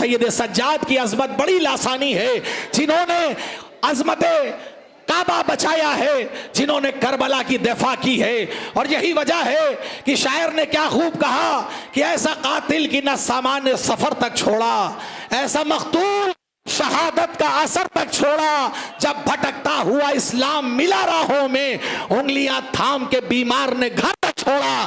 सैयद सज्जाद की अजमत बड़ी लासानी है, जिन्होंने अजमत काबा बचाया है, जिन्होंने करबला की दफा की है। और यही वजह है कि शायर ने क्या खूब कहा कि ऐसा कातिल की न सामान्य सफर तक छोड़ा, ऐसा मकतूल शहादत का असर तक छोड़ा, जब भटकता हुआ इस्लाम मिला राहों में, उंगलियां थाम के बीमार ने घर तक छोड़ा,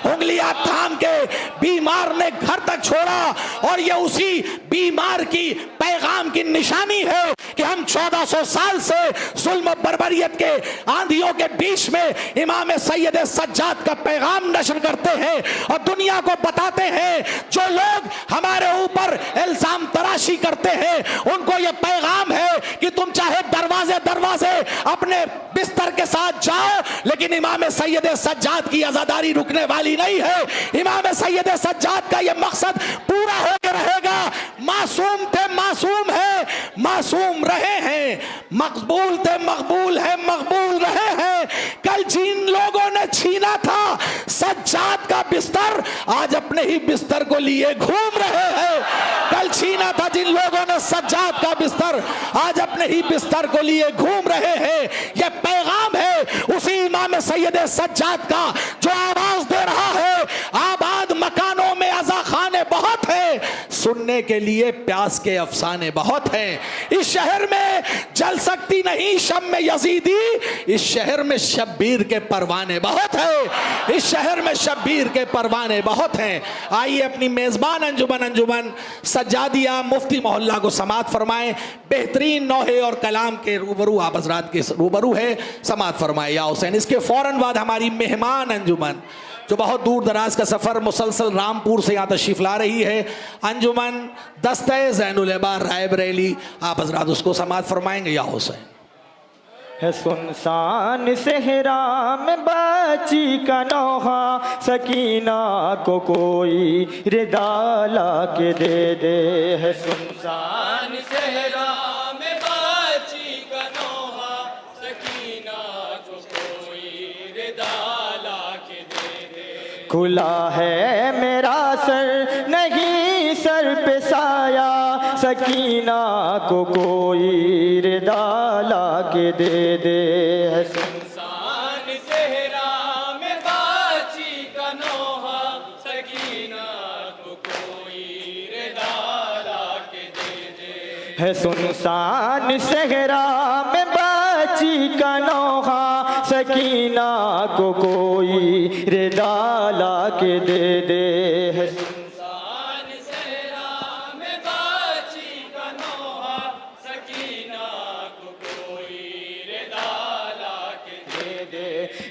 उंगलियां थाम के बीमार ने घर तक छोड़ा। और ये उसी बीमार की पैगाम की निशानी है कि हम 1400 साल से जुल्म बर्बरियत के आंधियों के बीच में इमाम सैयद सज्जाद का पैगाम नशर करते हैं और दुनिया को बताते हैं। जो लोग हमारे ऊपर इल्जाम तराशी करते हैं, उनको यह पैगाम है कि तुम चाहे दरवाजे दरवाजे अपने बिस्तर के साथ जाओ, लेकिन इमाम सैयद सज्जाद की आजादारी रुकने वाली नहीं है। इमाम सैयद सज्जाद का यह मकसद पूरा होकर रहेगा। मासूम थे, मासूम है, मासूम रहे हैं, मकबूल थे, मकबूल है, मकबूल रहे हैं। कल जिन लोगों ने छीना था सज्जाद का बिस्तर, आज अपने ही बिस्तर को लिए घूम रहे हैं। कल छीना था जिन लोगों ने सज्जाद का बिस्तर, आज अपने ही बिस्तर को लिए घूम रहे हैं। यह पैगाम है उसी इमाम सैयद सज्जाद का जो आवाज दे रहा है, आबाद मकानों में अज़ा खाने बहुत हैं, सुनने के लिए प्यास के अफसाने बहुत हैं। इस शहर में जल सकती नहीं शम्मे यजीदी, इस शहर में शब्बीर के परवाने बहुत हैं, इस शहर में शब्बीर के परवाने बहुत हैं। आइए अपनी मेजबान अंजुमन सज्जादिया मुफ्ती मोहल्ला को समात फरमाएं। बेहतरीन नौहे और कलाम के रूबरू आप हजरात के रूबरू है, समात फरमाए या हुसैन। इसके फौरन बाद हमारी मेहमान अंजुमन जो बहुत दूर दराज का सफ़र मुसलसल रामपुर से यहाँ तशरीफ ला रही है, अंजुमन दस्ते ज़ैनुल इबार रायबरेली, आप हजरात उसको समात फरमाएंगे या हुसैन। है सुनसान सहरा में बची का नौहा, सकीना को कोई रिदा ला के दे दे। है सुनसान सहरा में बची का नौहा, सकीना को कोई रिदा ला के दे दे। खुला है मेरा सर नहीं सर पे साया, सकीना को कोई रिदा ला के दे दे। है सुनसान सहरा में बाची का नौहा, सकीना को कोई रिदा ला के दे दे। है सुनसान सहरा में बाची का नौहा, सकीना को कोई रिदा ला के दे दे। है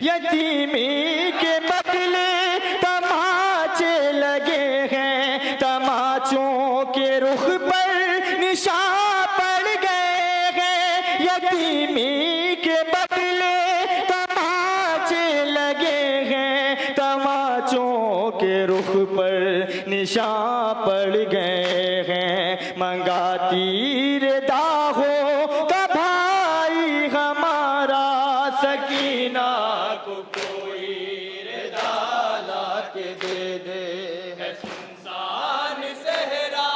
यतीमी के बदले तमाचे लगे हैं, तमाचों के रुख पर निशान पड़ गए हैं। यतीमी के बदले तमाचे लगे हैं, तमाचों के रुख पर निशान पड़ गए हैं। मंगाती रिदा हो का भाई हमारा, सकीना को कोई रिदा ला के दे दे। है सुनसान सहरा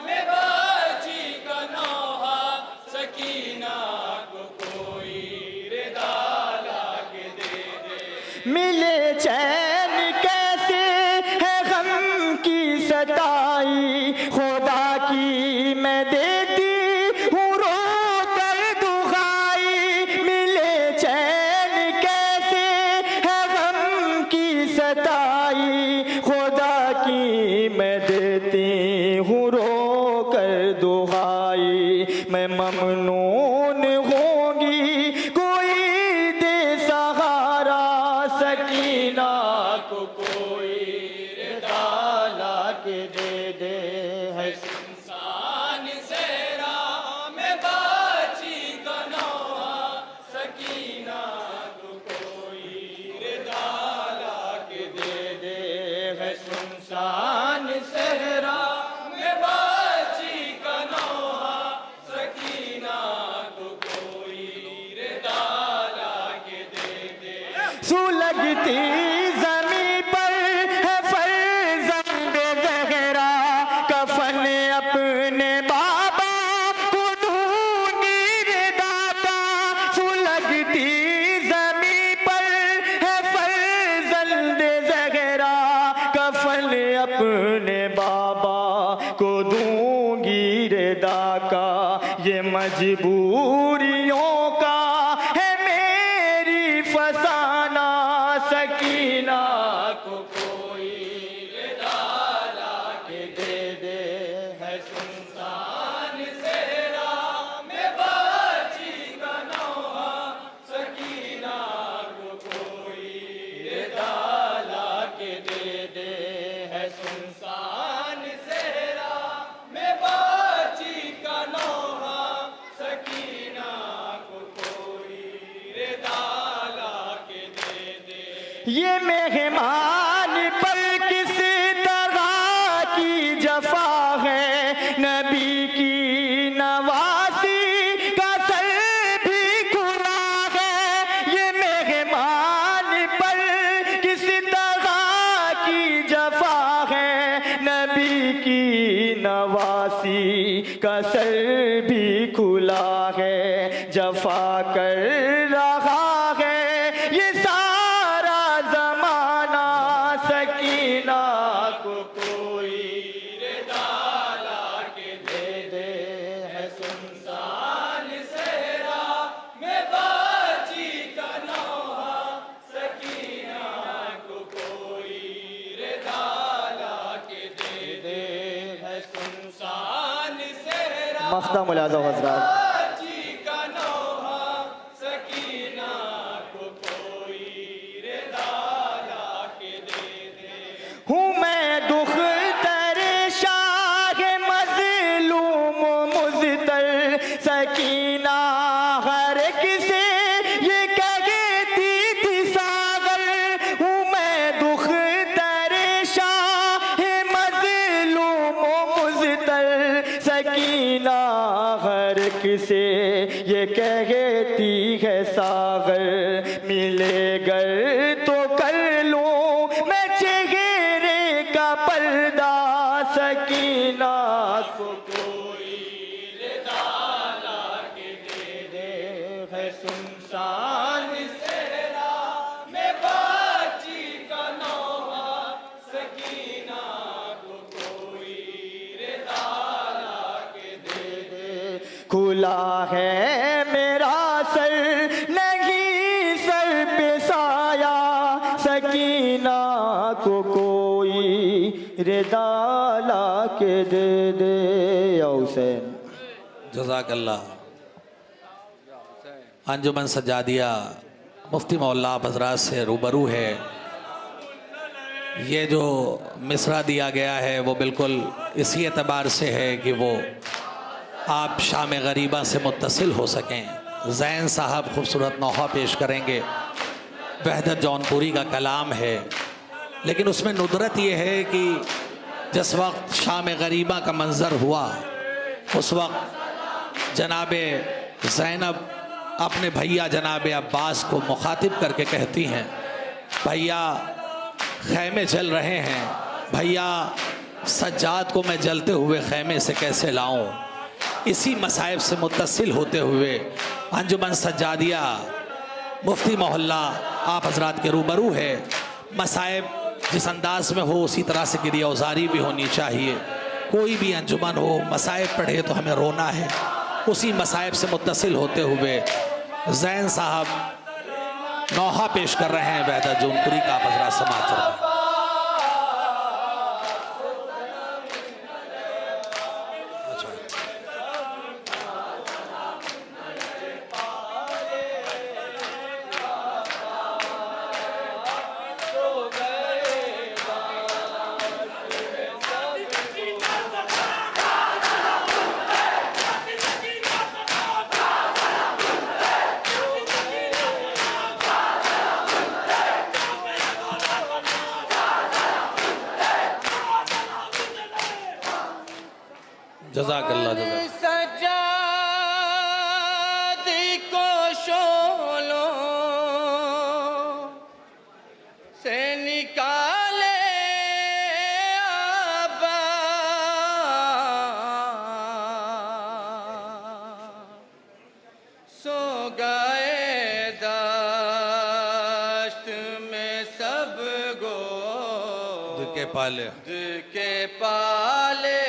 में बाजी का नौहा, सकीना को कोई रिदा ला के दे दे। मिले चैन कैसे है गम की सताई, खुदा की मैं देती हूँ रो कर दुहाई। मिले चैन कैसे है गम की सताई, खुदा की मैं देती हूँ रो कर दुहाई। मैं ममनून होंगी कोई दे सहारा, सकीना को कोई रिदा ला के दे दे। है सुनसान सहरा में बाची का नौहा, सकीना को कोई रिदा ला के दे दे। है सुनसान सहरा में बाची का नौहा, सकीना को कोई रिदा ला के दे दे। सुलगती जमी पर है फर्जंद ज़हरा, कफन अपने लूंगी रिदा का, ये मजबूरियों का है मेरी फसाना, सकीना को कोई रिदा ला के दे दे, है सुनसान सहरा में बाजी का नौहा, सकीना को कोई रिदा ला के दे दे, है सुनसान सहरा में बाजी का नौहा, सकीना को कोई रिदा ला के दे दे। ये मेहमान पर किस तरह की जफा है, नबी की नवासी का सर भी खुला है, ये मेहमान पर किस तरह की जफा है, नबी की नवासी का सर भी खुला है, जफा कर रहा है ये सारा जमाना, सकीना को कोई रिदा ला के दे दे, है सुनसान सहरा में बाजी का नौहा, सकीना को कोई रिदा ला के दे दे, है सुनसान सहरा मख्ता मुलाज़ा हज़रात। बाजी का नौहा, सकीना को कोई रिदा ला के दे दे। हूँ मैं दुख तेरे शाह मज़लूम मुज़तर, सकीना हर किसे ये कहती थी सागर, हूँ मैं दुख तेरे शाह मज़लूम मुज़तर, सकीना हर किसे ये कहती है सागर, मिले गर तो कर लूं मैं चेहरे का पर्दा, सकीना को कोई रिदा ला के दे दे, है सुनसान सहरा में बाजी का नौहा, सकीना को कोई रिदा ला के दे दे। खुला है मेरा सर नहीं सर पे साया, सकीना को कोई रिदा ला के दे दे। या हुसैन। जज़ाकल्लाह। अंजुमन सज्जादिया मुफ्ती मौला हज़रात से रूबरू है। ये जो मिसरा दिया गया है वो बिल्कुल इसी एतबार से है कि वो आप शाम गरीबा से मुत्तसिल हो सकें। ज़ैन साहब खूबसूरत नौहा पेश करेंगे, वहदत जौनपुरी का कलाम है, लेकिन उसमें नुदरत ये है कि जिस वक्त शाम गरीबा का मंज़र हुआ उस वक्त जनाबे ज़ैनब अपने भैया जनाबे अब्बास को मुखातिब करके कहती हैं, भैया खैमे जल रहे हैं, भैया सज्जाद को मैं जलते हुए खैमे से कैसे लाऊं। इसी मसाइब से मुत्तसिल होते हुए अंजुमन सज्जादिया मुफ्ती मोहल्ला आप हजरात के रूबरू है। मसाइब जिस अंदाज में हो उसी तरह से गिरिया उजारी भी होनी चाहिए। कोई भी अंजुमन हो मसाइब पढ़े तो हमें रोना है, उसी मसाइब से मुत्तसिल होते हुए ज़ैन साहब नौहा पेश कर रहे हैं। वहदत जौनपुरी का आप हजरात समाअत फरमाएं। जज़ाकल्लाह जज़ाकल्लाह। सज्जाद को शोलों से निकाले आबा, सो गए दश्त में सब गो के पाले के पाले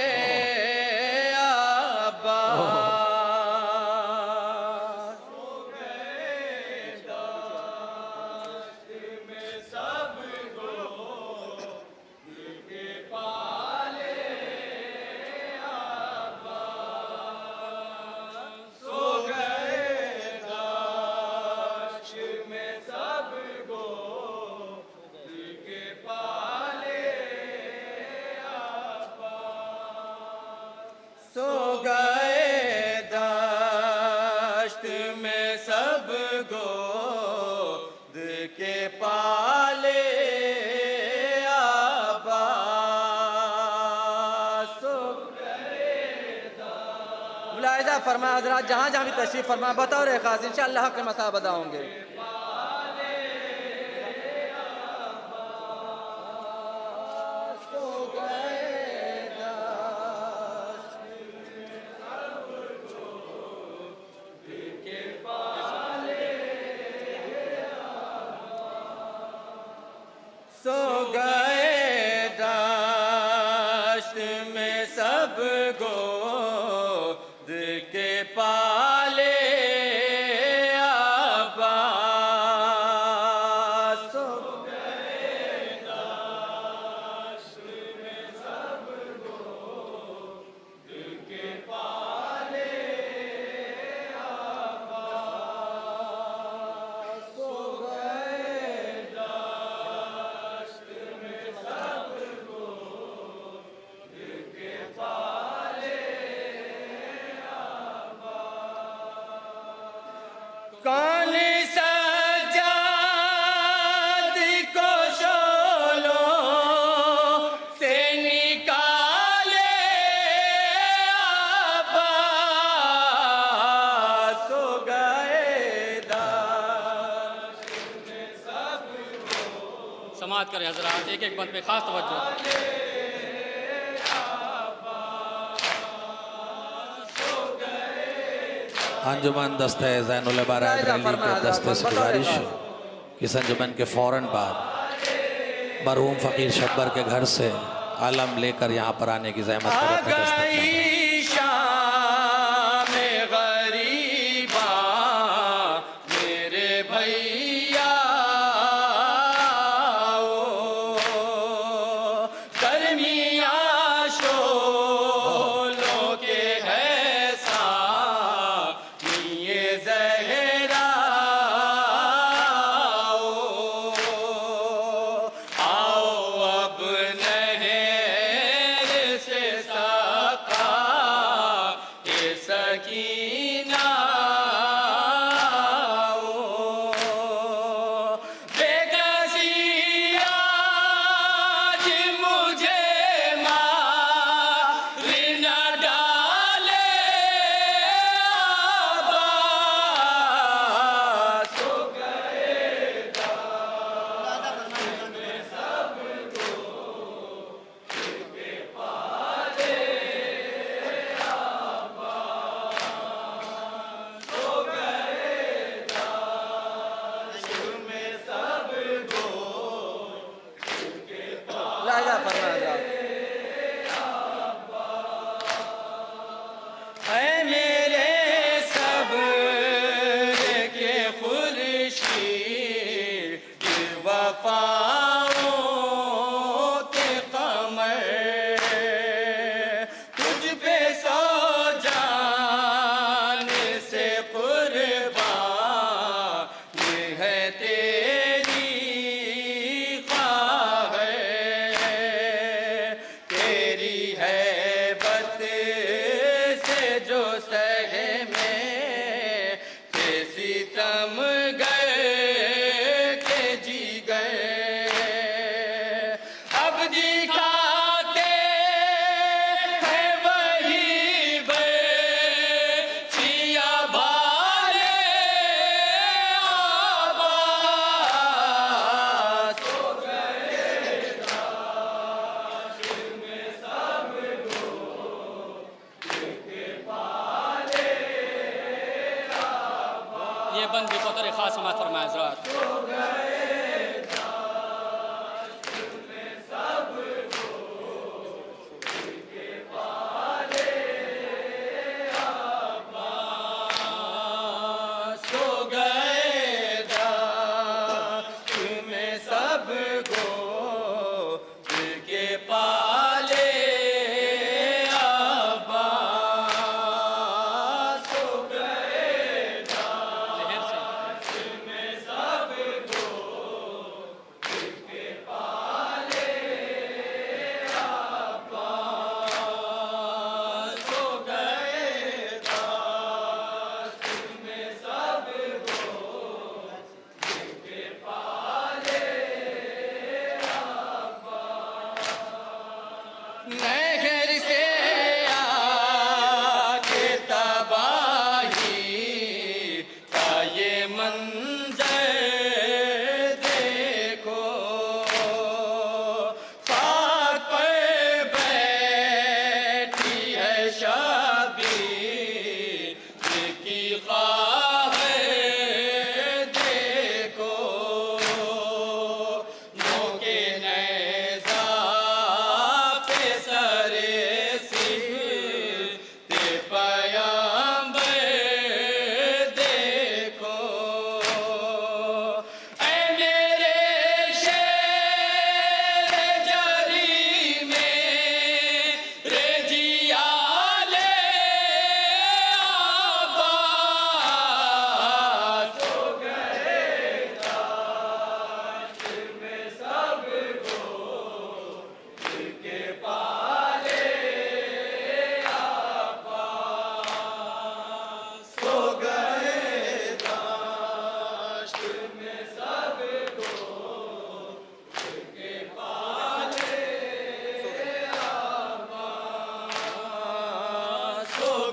मुलाहिजा फरमाया हजरात, जहाँ जहाँ भी तशरीफ फरमा बतौर खास इंशाअल्लाह हक़ मसाब अदा होंगे। सो गए दाश्त में सब गोद के पाले अब्बास। सो गए दाश्त में सब गोद के पाले अब्बास। सो गए कौन सज्जाद को शोलों से निकाले अब्बास। सो गए दाश्त में सब समाअत करें हजरात, एक एक बंद पे खास तवज्जो। अंजुमन दस्ते ज़ैनुल अबारात रैली के दस्ते से गुजारिश कि इस अंजुमन के फ़ौरन बाद मरहूम फ़कीर शब्बर के घर से आलम लेकर यहाँ पर आने की ज़हमत करें। बंद भी बतौर खास समाअत फरमाया हजरात।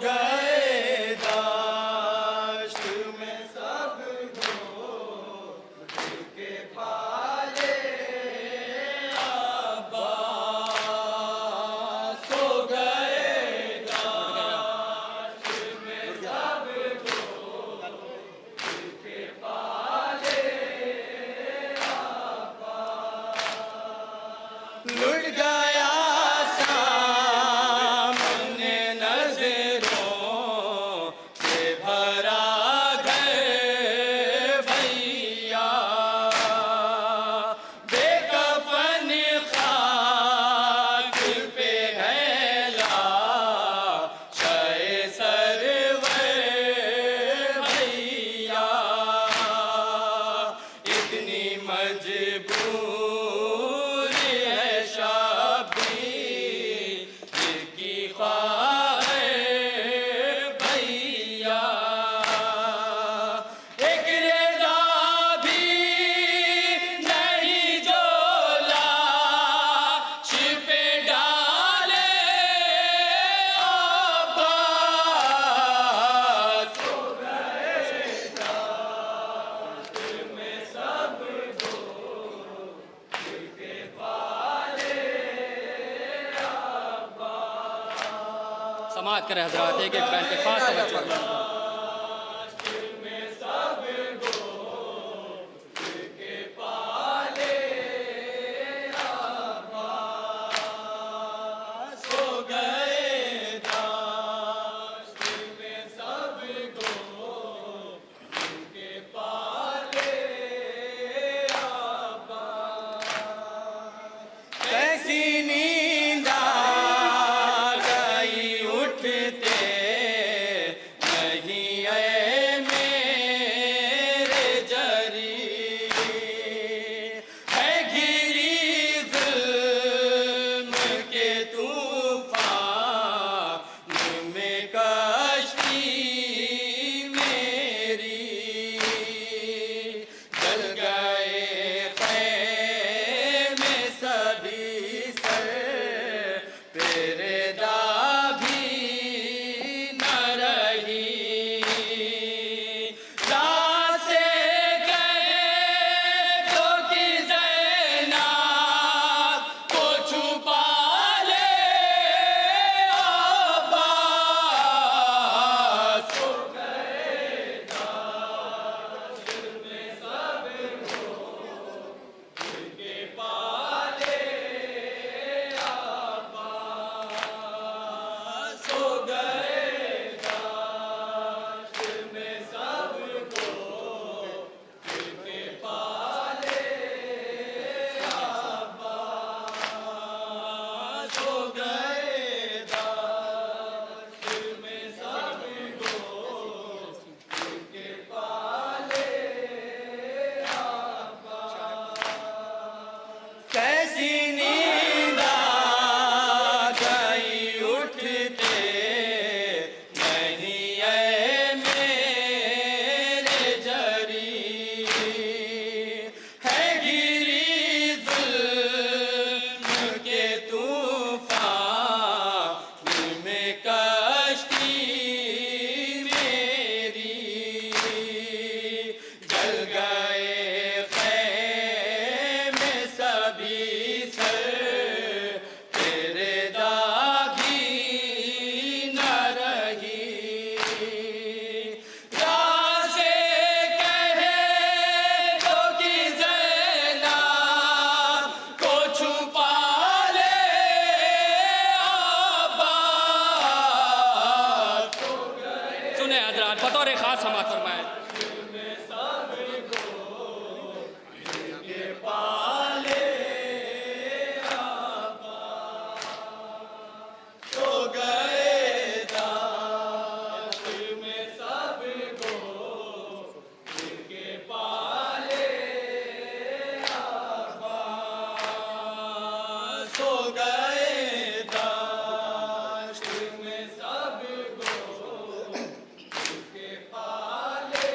गए दाश्त में सब के पाले अब्बास सो गए दाश्त में सब के पाले अब्बास लुट गया सामने नजरों से भरा घर भैया बेकफन खाक पे है लाशे सरवर भैया इतनी मजबूर है शबीर की ख्वाहिश भैया एक रेदा भी नहीं जो लाश पे डाले अब्बास सो गए दाश्त में सब के पाले समाअत करें हजरात, एक एक बैंड पे खास तवज्जो। में सब के पाले अब्बास सो गए दाश्त में सब के पाले अब्बास कैसी नींद आ गई उठते नहीं ऐ मेरे जरी है घिरी जुल्म के तूफान में कश्ती मेरी जल गए ख़ैमे सभी सर पेरेदा भी न रही से गए तो कि ज़ैनब को छुपा ले अब्बास सो गए दाश्त में सब के पाले अब्बास सो गए दाश्त में सब के पाले अब्बास सो गए दाश्त में सब के पाले कैसी नींद आ गई उठते नहीं ऐ मेरे जरी है गिरी जुल्म के तूफान में कश्ती मेरी जल गए ख़ैमे सभी सर तेरे दागी न रही से कहे तो कि ज़ैनब को छुपा ले अब्बास सुने हजरात, बतौर खास समाअत फरमाएं। के पाले सो गए दाश्त में सब के पाले अब्बास सो गए दाश्त में सब के पाले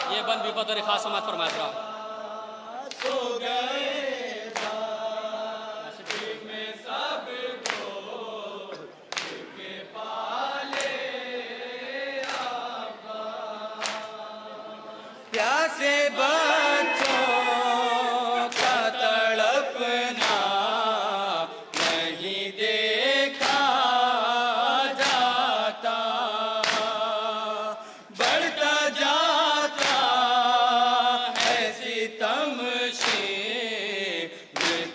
ये बंद भी बतौर खास समात फरमाया था। सो गए में सबको के पाले प्यासे बच्चों का तड़पना नहीं देखा जाता, बढ़ता जाता है सितम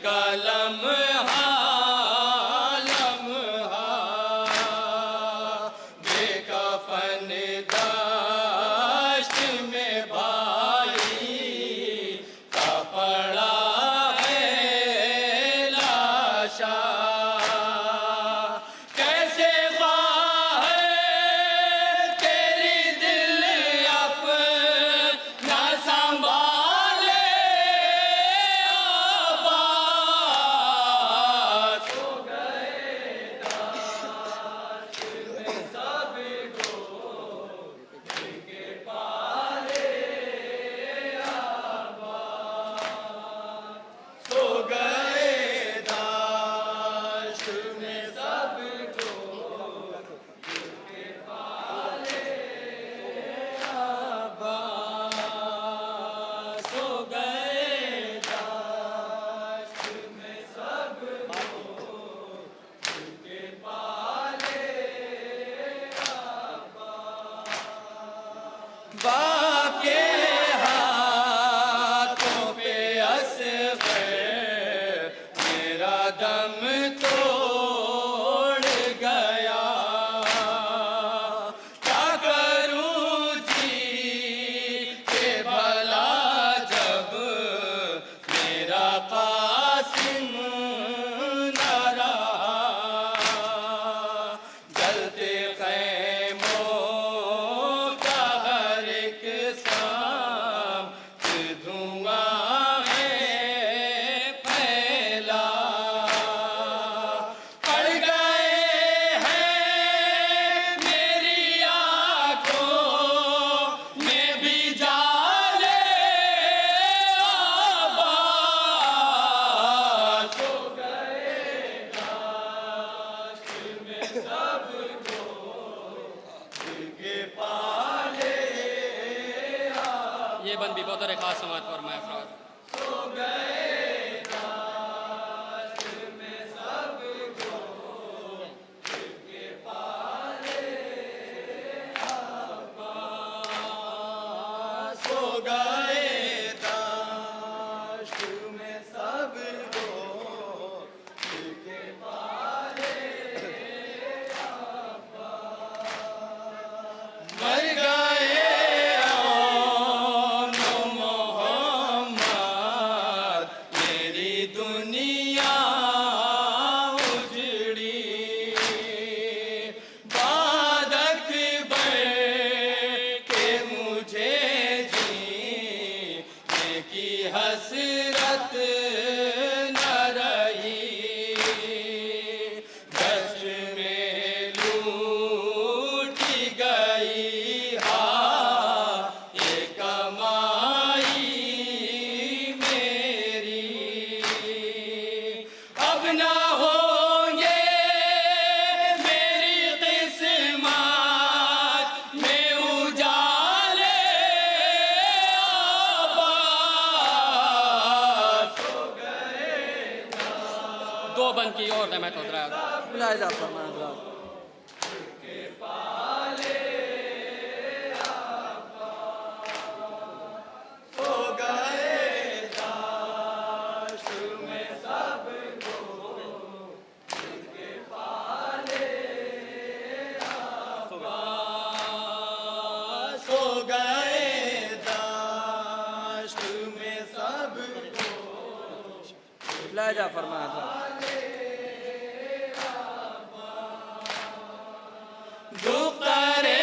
का लम्हा लम्हा, बेकफन दाश्त में भाई का पड़ा है लाशा। कैसे ख्वाह है तेरी दिल अपना संभाले आबाद। हो गए दाश्त में सबको के पाले आबाद। सो गए दाश्त में सबको के पाले आबाद। सो गए दाश्त में सबको के पाले बाप के हाथों पे असग़र मेरा दम तोड़ गया। क्या करूं जी के भला जब मेरा कासिम न रहा। जलते खैमों का हर एक शाम धुआं है फैला। पड़ गए हैं मेरी आँखों में भी जाले आबाद। सो गए दाश्त में सबको के पाले ये बंद भी बतौर खास समात फरमाया था। सो गए दाश्त में सबको के पाले आबाद। सो गए दाश्त में सबको के पाले मर गए औनो मोहम्मद, मेरी दुनिया उजड़ी। बाद अकबर के मुझे जीने की हसरत न रही। दश्त में लूटी गई ये कमाई मेरी। अब ना होंगे मेरी किस्मत में उजाले आबाद। सो गए दो बंद की और मैं तो जरा मुलाहिजा फरमाएं हज़रात। के पाले सो गए दाश्त में सबको के पाले आबाद। सो गए दाश्त में सबको मुलाहिजा फरमाएं हज़रात। दुख्तरे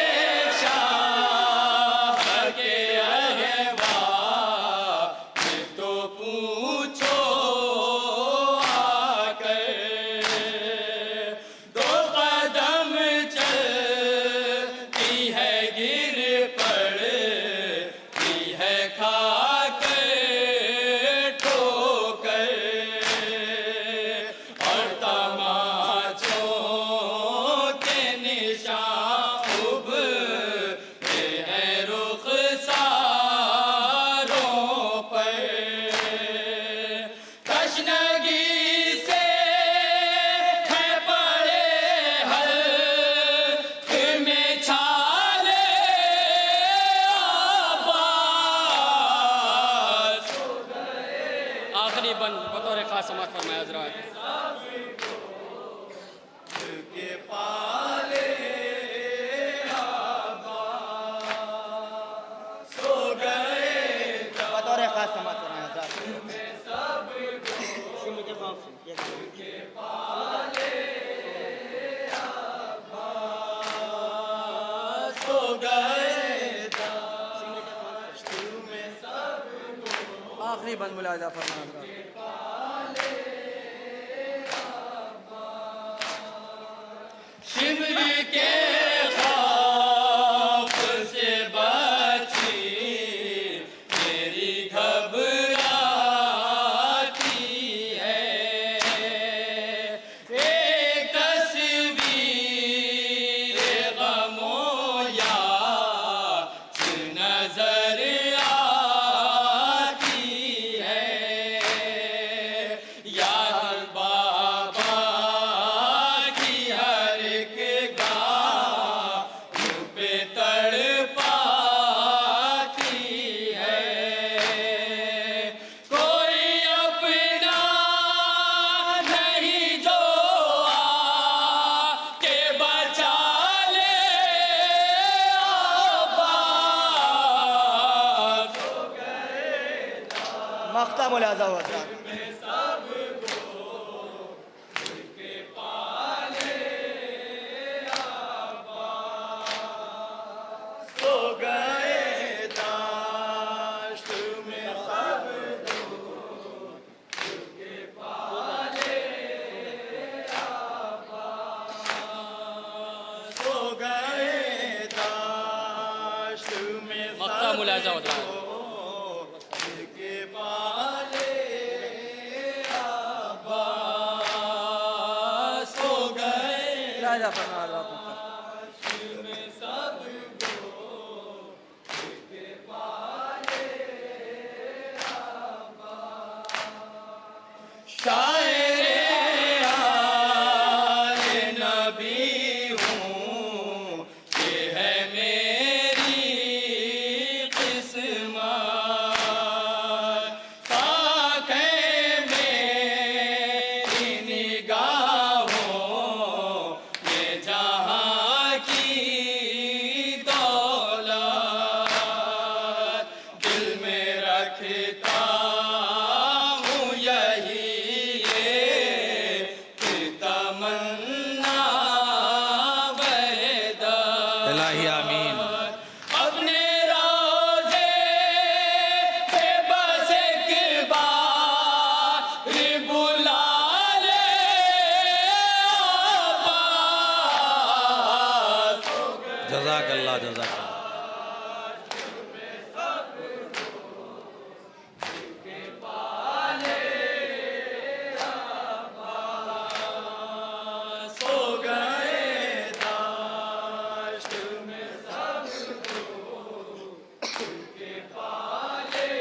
शाह के अहवाल तो पूछो आकर। दो कदम खास समात फरमाया हजरात। के पाले आबाद सो गए बतौर खास समात फरमाया हजरात। सो गए आखिरी बंद मुलाहिजा फरमाया हजरात। शिविर के खौफ से बची मेरी घबराती है। एक तस्वीर गमों याद नजर आती है। याद बाबा की हर एक गाह पे तड़पाती है। कोई अपना नहीं जो आके बचा ले आबाद। मख्ता मुलाहिजा हुआ हजरात। सो गए दाश्त में सब सो गए दाश्त में मक्का मुलाजा होता है। के पाले आबाद सो गए मुलाहिजा फरमाया हजरात। शायर आले नबी हूँ ये है मेरी किस्मत। खाक है मेरी निगाहों में जहाँ की दौलत। दिल में रखता हूँ यही तमन्ना वहदा। इलाही आमीन। अपने रोज़े पे बस एक बार बुला ले आबाद। जज़ाकल्लाह जज़ाकल्लाह। सो गए दाश्त में सब के पाले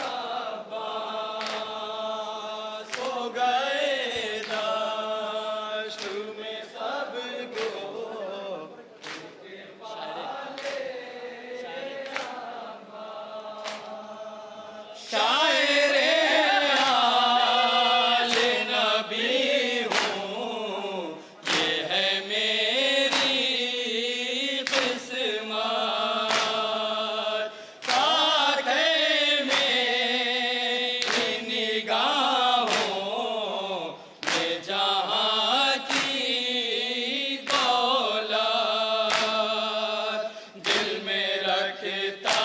आबाद। सो गए दाश्त में सब शायर आले नबी हूँ ये है मेरी किस्मत। खाक है मेरी निगाहों में जहाँ की दौलत। दिल में रखता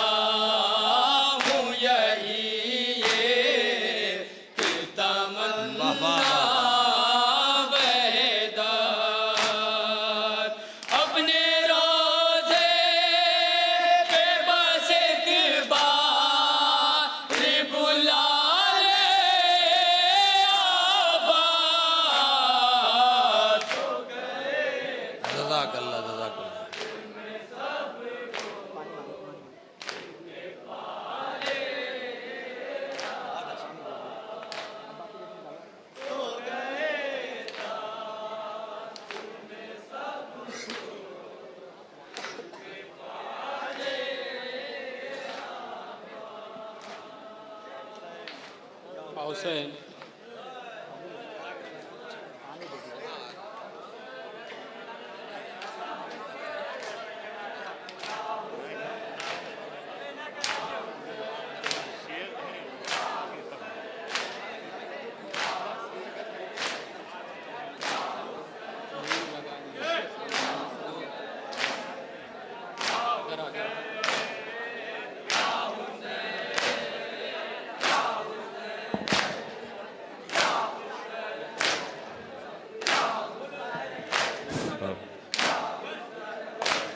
हूँ यही तमन्ना वहदत। अपने रोज़े पे बस एक बार बुला ले आबाद। जज़ाकल्लाह जज़ाकल्लाह। हुसैन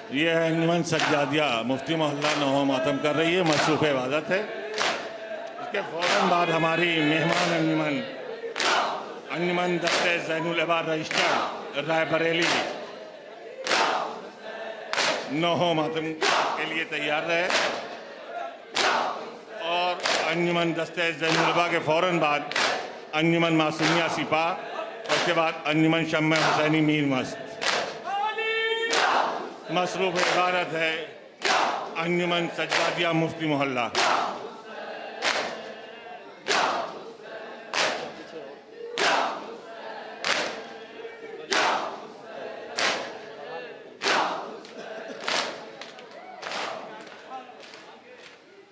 ये है अंजुमन सज्जादिया मुफ्ती मोहल्ला नहो मातम कर रही है, मसरूफ़ इबादत है। इसके फ़ौरन बाद हमारी मेहमान अंजुमन दस्ते ज़ैनुल इबाद रजिस्टर रायबरेली नहो मातम के लिए तैयार रहे और अंजुमन दस्ते ज़ैनुल इबाद के फ़ौरन बाद अंजुमन मासूमिया सिपा और उसके बाद अंजुमन शम्मा हुसैनी मीर मस्त। मसरूफ़ इबादत है अंजुमन सज्जादिया मुफ्ती मोहल्ला।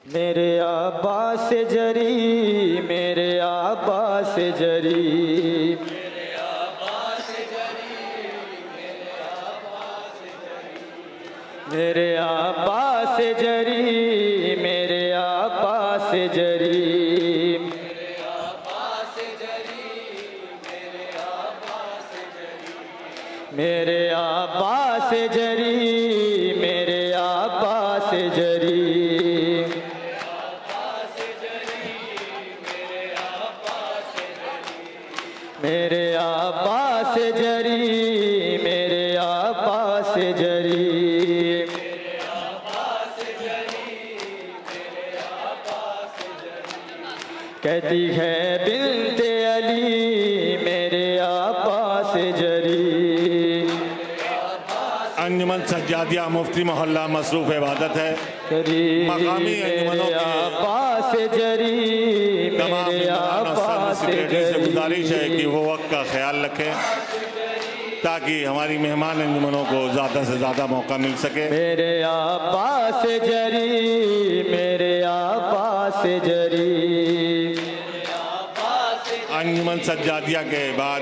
मेरे अब्बास जरी, मेरे अब्बास जरी, मेरे अब्बास जरी, मेरे अब्बास जरी, मेरे अब्बास जरी, मेरे अब्बास जरी, मेरे अब्बास जरी, मेरे अब्बास जरी, मेरे अब्बास जरी, मेरे अब्बास जरी, मेरे अब्बास जरी, मेरे अब्बास जरी, कहती है बिन्ते अली मेरे अब्बास जरी। अंजुमन सज्जादिया मुफ्ती मोहल्ला मसरूफ़ इबादत है। मकामी अंजुमनों के अब्बास जरी, तमाम मेरे अब्बास सेक्रेटरी से जरी, गुजारिश है कि वो वक्त का ख्याल रखें ताकि हमारी मेहमान अंजुमनों को ज़्यादा से ज़्यादा मौका मिल सके। मेरे अब्बास जरी, मेरे अब्बास जरी, अंजुमन सज्जादिया के बाद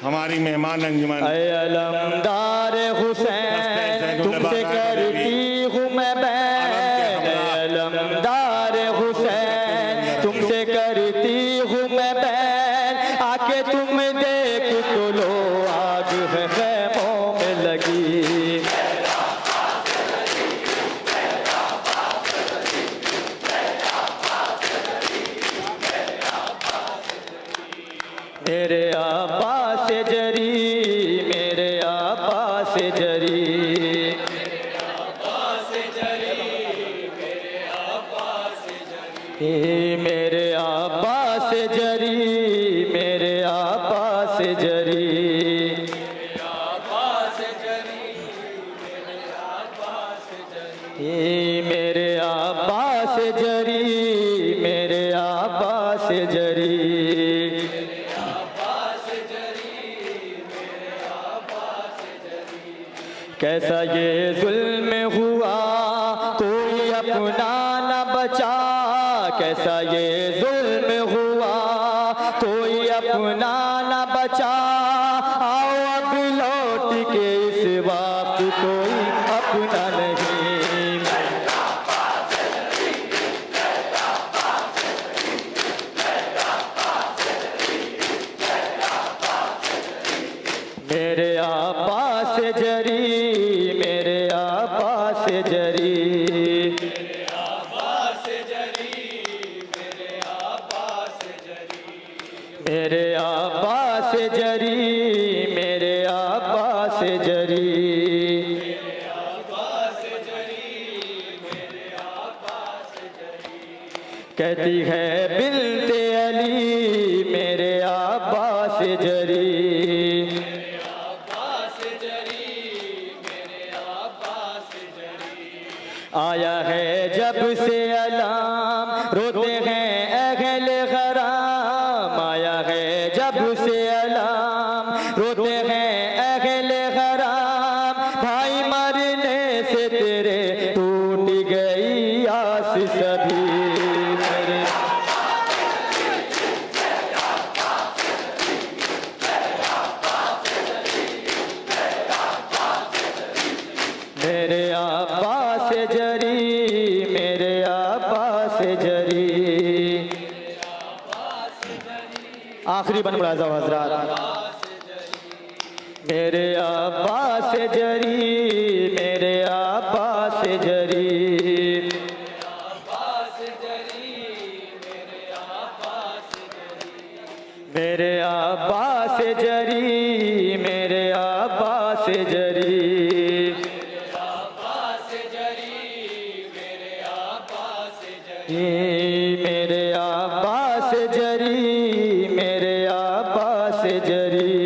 हमारी मेहमान अंजुमन अलमदार हुसैन तुमसे करती हूँ मैं बैन, अलमदार हुसैन तुमसे करती हूँ मैं बैन, आके तुम देख तो लो आग है खैमों में लगी। मेरे अब्बास जरी, मेरे अब्बास जरी, मेरे अब्बास जरी, मेरे अब्बास जरी, मेरे अब्बास जरी, मेरे अब्बास जरी, मेरे अब्बास जरी, मेरे अब्बास जरी, मेरे अब्बास जरी, मेरे अब्बास जरी, कैसा ये जुल्म हुआ कोई अपना न बचा, कैसा ये जुल्म हुआ कोई अपना न बचा, आओ अब लौट के इस वक्त कोई अपना नहीं। मेरे अब्बास जरी, मेरे अब्बास जरी, मेरे अब्बास जरी, मेरे अब्बास जरी, मेरे अब्बास जरी, मेरे अब्बास जरी, कहती है बिन्ते अली मेरे अब्बास जरी। आया है जब से अलाम रोते हैं अहले गराम, आया है जब से अलाम रोते हैं अहले गराम, भाई मरने से तेरे टूट गई आस सभी। मेरे अब्बास जरी, मेरे अब्बास जरी। आखिरी बन मुलाज़ा हज़रात। मेरे अब्बास जरी जरी मेरे अब्बास जरी मेरे अब्बास जरी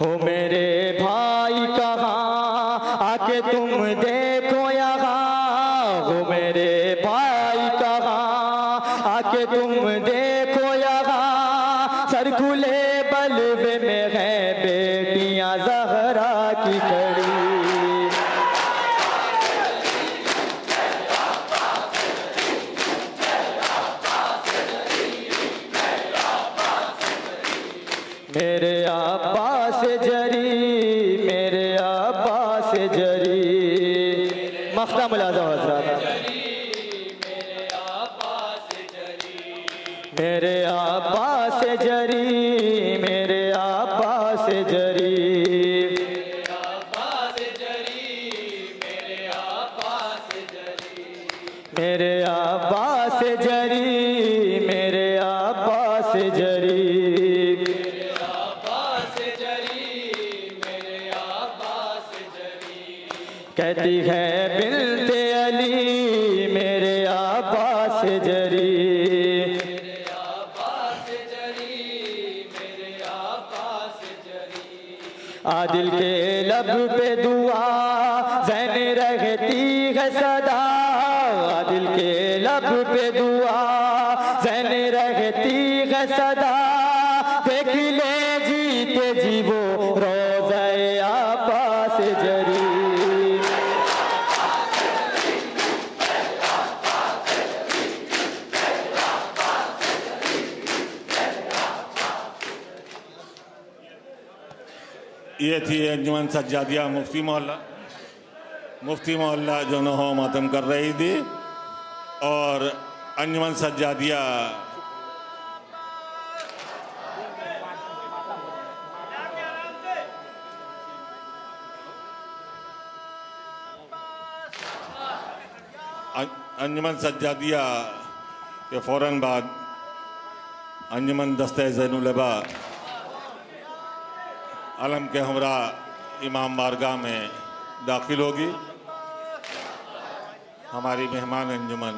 हो मेरे भाई कहाँ आके तुम देखो यहाँ हो मेरे भाई कहाँ आके तुम देखो यहाँ सर खुले बलवे में है बेटियां ज़हरा की खड़ी मेरे अब्बास जरी मेरे अब्बास जरी मखदम मुलाज़म हज़रात मेरे अब्बास जरी मेरे अब्बास जरी मेरे अब्बास जरी मेरे अब्बास जरी कहती है बिनते अली मेरे अब्बास जरी आदिल के लब पे दुआ ज़ैन रहती है सदा आदिल के लब पे दुआ ज़ैन रहती है सदा देख ले जीते जी वो रोज़े अब्बास जरी ये थी अंजुमन सज्जादिया मुफ्ती मोहल्ला जो नहो मातम कर रही थी और अंजुमन सज्जादिया अंजुमन सज्जादिया के फ़ौरन बाद अंजुमन दस्ते ज़ैनुल अबा आलम के हमरा इमाम बारगाह में दाखिल होगी। हमारी मेहमान अंजुमन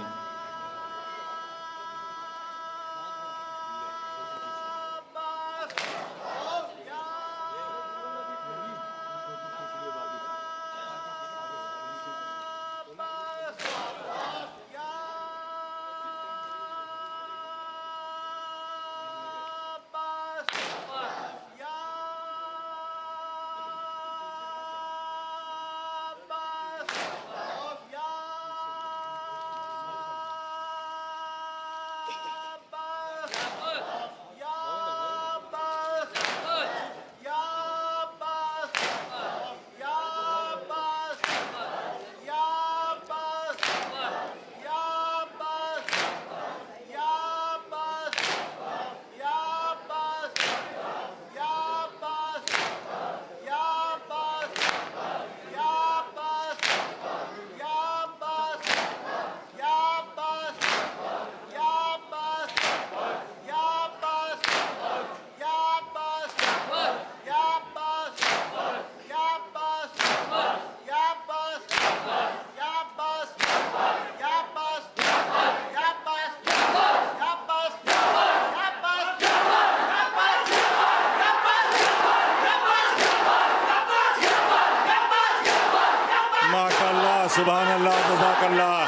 सुभान अल्लाह जज़ाकल्लाह।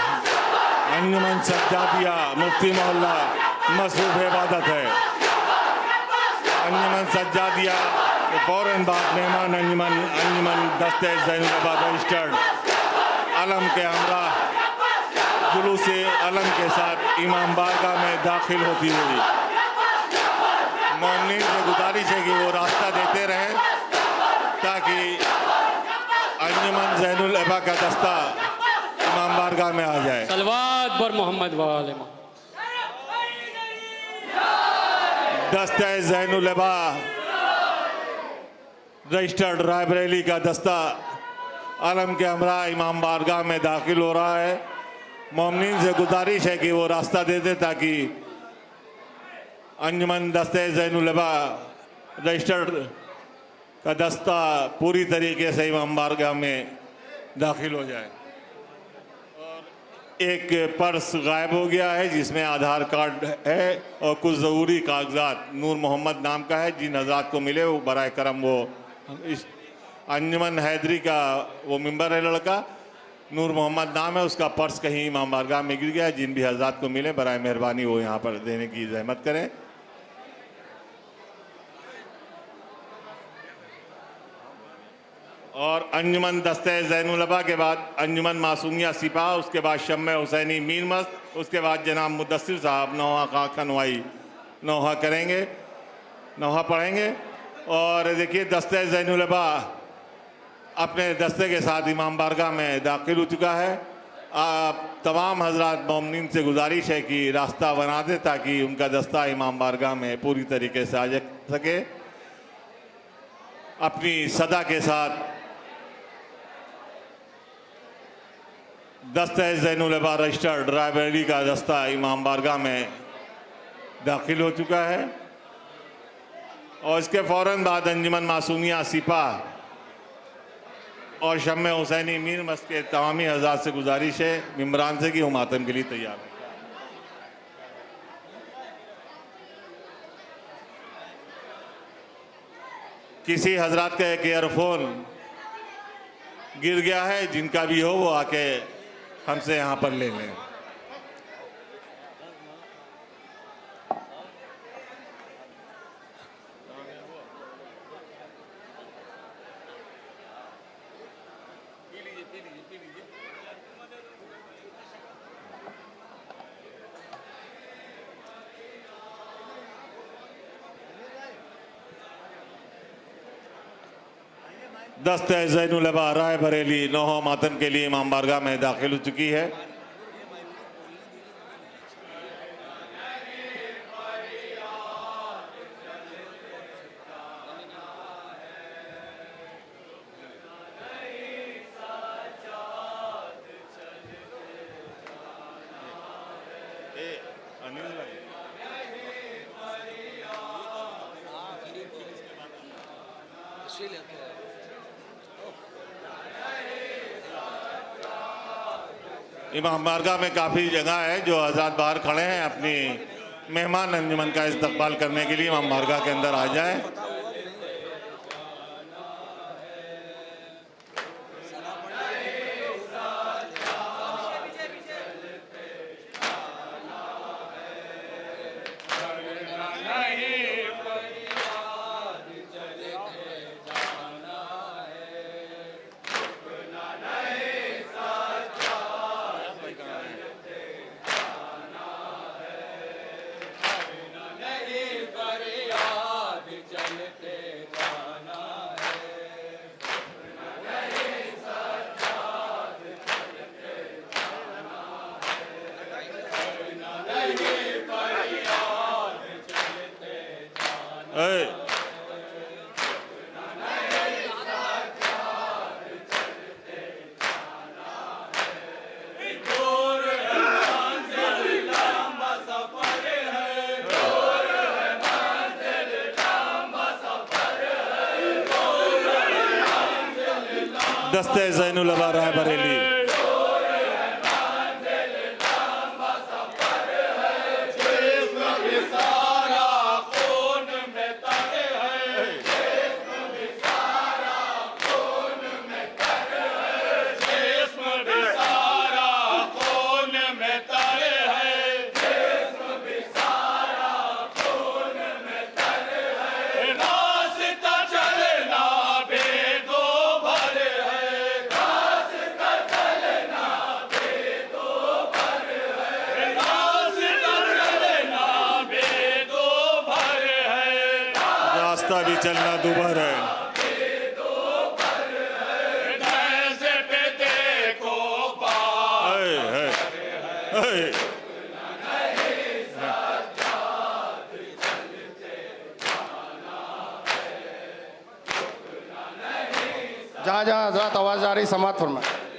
अंजुमन सज्जादिया मुफ्ती मोहल्ला मसरूफ़ इबादत है। अंजुमन सज्जादिया के फ़ौरन बाद मेहमान अंजुमन दस्ते ज़ैनुल अबा रजिस्टर्ड अलम के हमरा जुलूस अलम के साथ इमाम बारगाह में दाखिल होती हुई मोमिनीन से गुजारिश है कि वो रास्ता देते रहें ताकि अंजुमन ज़ैनुल अबा का दस्ता इमाम बारगाह में आ जाए। सलवात बर मोहम्मद वाले दस्ता ज़ैनुल अबा रजिस्टर्ड रायबरेली का दस्ता आलम के हमरा इमाम बारगाह में दाखिल हो रहा है। मोमिनीन से गुजारिश है कि वो रास्ता दे दे ताकि अंजुमन दस्ते ज़ैनुलबा रजिस्टर्ड का दस्ता पूरी तरीके से इमाम बारगाह में दाखिल हो जाए। और एक पर्स गायब हो गया है जिसमें आधार कार्ड है और कुछ ज़रूरी कागजात नूर मोहम्मद नाम का है। जिन हज़रात को मिले वो बराए करम वो इस अंजुमन हैदरी का वो मेंबर है लड़का, नूर मोहम्मद नाम है उसका, पर्स कहीं इमाम बारगाह में गिर गया है। जिन भी हज़रात को मिले बराए मेहरबानी वो यहाँ पर देने की ज़हमत करें। और अंजुमन दस्ते ज़ैनुलबा के बाद अंजुमन मासूमिया सिपाह, उसके बाद शम्मे हुसैनी मीर मस्त, उसके बाद जनाब मुदस्सिर साहब नौहा का खनवाई नौहा करेंगे, नौहा पढ़ेंगे। और देखिए दस्ते ज़ैनुलबा अपने दस्ते के साथ इमाम बारगाह में दाखिल हो चुका है। आप तमाम हजरात मोमिनीन से गुजारिश है कि रास्ता बना दे ताकि उनका दस्ता इमाम बारगाह में पूरी तरीके से आ सके। अपनी सदा के साथ दस्ते ज़ैनुलबा रजिस्टर्ड रायबरेली का दस्ता इमाम बारगाह में दाखिल हो चुका है। और इसके फ़ौरन बाद अंजुमन मासूमिया सिपाह और शम्मे हुसैनी मीर मस्त के तमामी हज़रात से गुजारिश है मिम्बरान से कि वो मातम के लिए तैयार है। किसी हजरात का एक ईयरफोन गिर गया है, जिनका भी हो वो आके हमसे यहाँ पर ले लें। दस्ते ज़ैनुलबा रायबरेली नौहा मातम के लिए इमाम बारगाह में दाखिल हो चुकी है। इमाम बारगाह में काफ़ी जगह है जो हज़रात बाहर खड़े हैं, अपनी मेहमान अंजुमन का इस्तकबाल करने के लिए इमाम बारगाह के अंदर आ जाएं। दस्ते ज़ैनुलबा रायबरेली भी चलना दुभर है। जहाँ जहाँ हज़रात आवाज़ आ रही समात फरमाए।